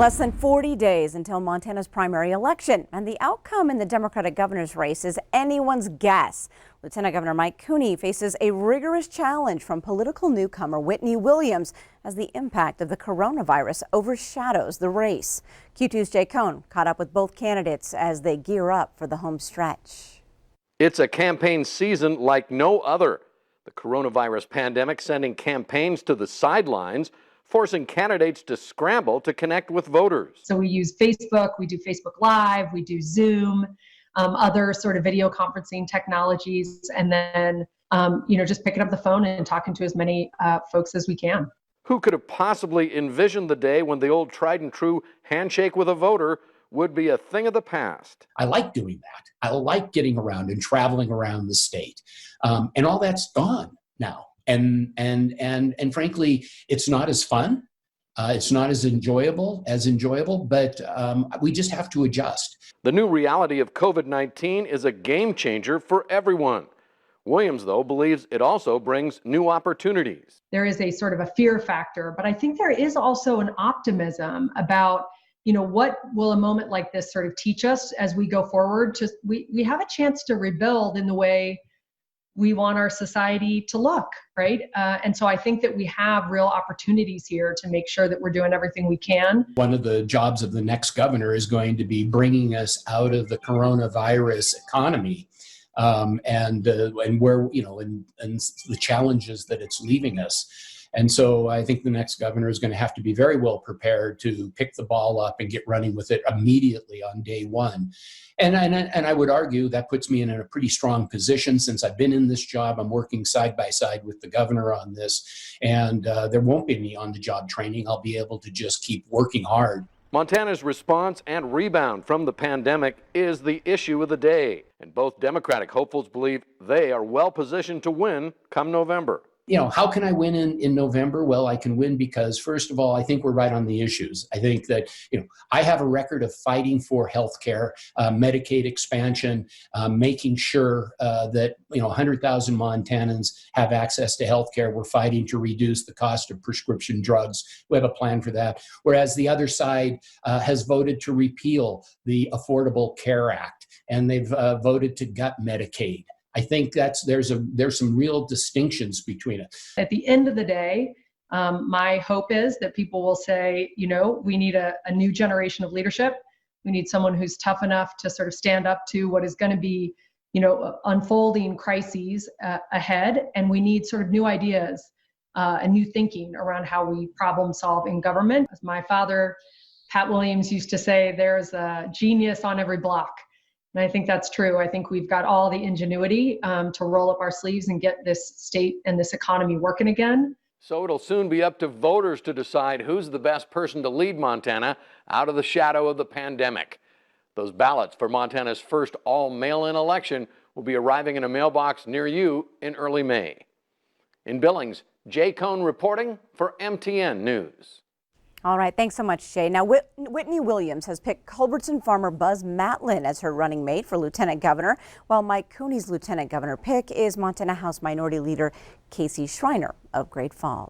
Less than 40 days until Montana's primary election, and the outcome in the Democratic governor's race is anyone's guess. Lieutenant Governor Mike Cooney faces a rigorous challenge from political newcomer Whitney Williams as the impact of the coronavirus overshadows the race. Q2's Jay Cohn caught up with both candidates as they gear up for the home stretch. It's a campaign season like no other. The coronavirus pandemic sending campaigns to the sidelines, forcing candidates to scramble to connect with voters. So we use Facebook, we do Facebook Live, we do Zoom, other sort of video conferencing technologies, and then just picking up the phone and talking to as many folks as we can. Who could have possibly envisioned the day when the old tried and true handshake with a voter would be a thing of the past? I like doing that. I like getting around and traveling around the state, and all that's gone now. And frankly, it's not as fun. It's not as enjoyable, but we just have to adjust. The new reality of COVID-19 is a game changer for everyone. Williams, though, believes it also brings new opportunities. There is a sort of a fear factor, but I think there is also an optimism about, what will a moment like this sort of teach us as we go forward? We have a chance to rebuild in the way we want our society to look, right? And so I think that we have real opportunities here to make sure that we're doing everything we can. One of the jobs of the next governor is going to be bringing us out of the coronavirus economy, and where, and the challenges that it's leaving us. And so I think the next governor is going to have to be very well prepared to pick the ball up and get running with it immediately on day one. And I would argue that puts me in a pretty strong position since I've been in this job. I'm working side by side with the governor on this, and there won't be any on-the-job training. I'll be able to just keep working hard. Montana's response and rebound from the pandemic is the issue of the day, and both Democratic hopefuls believe they are well positioned to win come November. How can I win in November? Well, I can win because, first of all, I think we're right on the issues. I think that, I have a record of fighting for health care, Medicaid expansion, making sure that, 100,000 Montanans have access to health care. We're fighting to reduce the cost of prescription drugs. We have a plan for that. Whereas the other side has voted to repeal the Affordable Care Act, and they've voted to gut Medicaid. I think there's some real distinctions between it. At the end of the day, my hope is that people will say, we need a new generation of leadership. We need someone who's tough enough to sort of stand up to what is going to be, unfolding crises ahead. And we need sort of new ideas and new thinking around how we problem solve in government. As my father, Pat Williams, used to say, there's a genius on every block. And I think that's true. I think we've got all the ingenuity to roll up our sleeves and get this state and this economy working again. So it'll soon be up to voters to decide who's the best person to lead Montana out of the shadow of the pandemic. Those ballots for Montana's first all-mail-in election will be arriving in a mailbox near you in early May. In Billings, Jay Cohn reporting for MTN News. All right, thanks so much, Jay. Now, Whitney Williams has picked Culbertson farmer Buzz Matlin as her running mate for lieutenant governor, while Mike Cooney's lieutenant governor pick is Montana House Minority Leader Casey Schreiner of Great Falls.